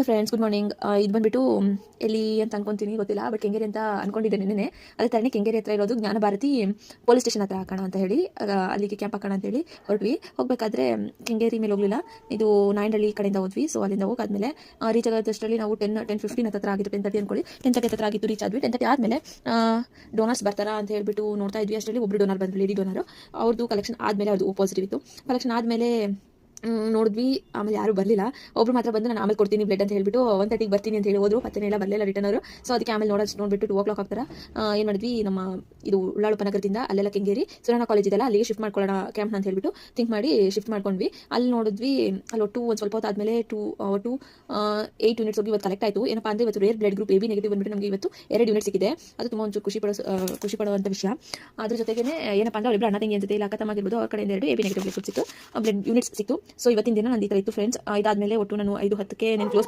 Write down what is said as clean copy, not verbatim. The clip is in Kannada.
Friends good morning. ಇದು ಬಂದ್ಬಿಟ್ಟು ಎಲ್ಲಿ ಅಂತ ಅನ್ಕೊಂತೀನಿ ಗೊತ್ತಿಲ್ಲ, ಬಟ್ ಕೆಂಗೇರಿ ಅಂತ ಅನ್ಕೊಂಡಿದ್ದೆ ನಿನ್ನೆ. ಅದೇ ಥರನೇ ಕೆಂಗೇರಿ ಹತ್ರ ಇರೋದು ಜ್ಞಾನ ಭಾರತಿ ಪೊಲೀಸ್ ಸ್ಟೇಷನ್ ಹತ್ರ ಹಾಕೋಣ ಅಂತ ಹೇಳಿ ಅಲ್ಲಿಗೆ ಕ್ಯಾಂಪ್ ಹಾಕೋಣ ಅಂತ ಹೇಳಿ ಹೊರಟ್ವಿ. ಹೋಗಬೇಕಾದ್ರೆ ಕೆಂಗೇರಿ ಮೇಲೆ ಹೋಗಲಿಲ್ಲ, ಇದು ನಾಯಂಡಹಳ್ಳಿ ಕಡೆಯಿಂದ ಹೋದ್ವಿ. ಸೊ ಅಲ್ಲಿಂದ ಹೋಗಾದ್ಮೇಲೆ ರೀಚ್ ಆಗೋದಷ್ಟರಲ್ಲಿ ನಾವು 10:15 ಹತ್ರ ಆಗಿತ್ತು. 10:30 ಅನ್ಕೊಳ್ಳಿ, 10:30 ಹತ್ರ ಆಗಿತ್ತು ರೀಚ್ ಆದ್ವಿ. 10:30 ಆದಮೇಲೆ ಡೋನರ್ಸ್ ಬರ್ತಾರಾ ಅಂತ ಹೇಳ್ಬಿಟ್ಟು ನೋಡ್ತಾ ಇದ್ವಿ. ಅಷ್ಟರಲ್ಲಿ ಒಬ್ಬರು ಡೋನರ್ ಬಂದ್ರು, ಲೇಡಿ ಡೋನರು. ಅವ್ರದ್ದು ಕಲೆಕ್ಷನ್ ಆದಮೇಲೆ ಅದು ಪಾಸಿಟಿವ್ ಇತ್ತು. ಕಲೆಕ್ಷನ್ ಆದಮೇಲೆ ನೋಡಿದ್ವಿ, ಆಮೇಲೆ ಯಾರು ಬರಲಿಲ್ಲ. ಒಬ್ರು ಮಾತ್ರ ಬಂದು ನಾನು ಆಮೇಲೆ ಕೊಡ್ತೀನಿ ಬ್ಲಡ್ ಅಂತ ಹೇಳ್ಬಿಟ್ಟು 1:30 ಬರ್ತೀನಿ ಅಂತ ಹೇಳಿ ಹೋದ್ರು. ಪತ್ತೆನೇ ಇಲ್ಲ, ಬರಲಿಲ್ಲ ರಿಟರ್ನ್ ಅವರು. ಸೊ ಅದಕ್ಕೆ ಆಮೇಲೆ ನೋಡ್ಬಿಟ್ಟು 2 o'clock ಆಗ್ತಾರೆ. ಏನು ಮಾಡಿದ್ವಿ, ನಮ್ಮ ಇದು ಉಳ್ಳಾಳಪ್ಪ ನಗರದಿಂದ ಅಲ್ಲೆಲ್ಲ ಕೆಂಗೇರಿ ಸುರನ ಕಾಲೇಜ್ ಇದೆಲ್ಲ ಅಲ್ಲಿಗೆ ಶಿಫ್ಟ್ ಮಾಡ್ಕೊಳ್ಳೋಣ ಕ್ಯಾಂಪ್ ಅಂತ ಹೇಳ್ಬಿಟ್ಟು ಥಿಂಕ್ ಮಾಡಿ ಶಿಫ್ಟ್ ಮಾಡ್ಕೊಂಡ್ವಿ. ಅಲ್ಲಿ ನೋಡಿದ್ವಿ, ಅಲ್ಲಿ ಒಟ್ಟು ಒಂದು ಸ್ವಲ್ಪ ಹೊತ್ತು ಆದಮೇಲೆ ಒಟ್ಟು 8 ಯೂನಿಟ್ಸ್ ಹೋಗಿ ಇವತ್ತು ಕಲೆಕ್ಟ್ ಆಯಿತು. ಏನಪ್ಪ ಅಂದರೆ ಇವತ್ತು rare blood group AB negative ಬಂದ್ಬಿಟ್ಟು ನಮಗೆ ಇವತ್ತು 2 ಯೂನಿಟ್ ಸಿಕ್ಕಿದೆ. ಅದು ತುಂಬ ಒಂಚೂರು ಖುಷಿ ಪಡುವಂಥ ವಿಷಯ. ಅದ್ರ ಜೊತೆಗೆ ಏನಪ್ಪ ಅಂದರೆ ಅವರಿಬ್ಬರು ಅಣ್ಣ ತಂಗಿ ಜೊತೆ ಇಲ್ಲ ಅಕ್ಕ ತಮ್ಮಾಗಿರ್ಬೋದು, ಅವ್ರ ಕಡೆಯಿಂದ 2 AB ನೆಗೆಟಿವ್ ಬ್ಲಡ್ ಸಿಕ್ತು, ಬ್ಲಡ್ ಯೂನಿಟ್ಸ್ ಸಿಕ್ತು. ಸೊ ಇವತ್ತಿನ ದಿನ ನಂದು ಈ ಥರ ಇತ್ತು ಫ್ರೆಂಡ್ಸ್. ಇದಾದಮೇಲೆ ಒಟ್ಟು ನಾನು 5:10ಕ್ಕೆ ನಾನು ಕ್ಲೋಸ್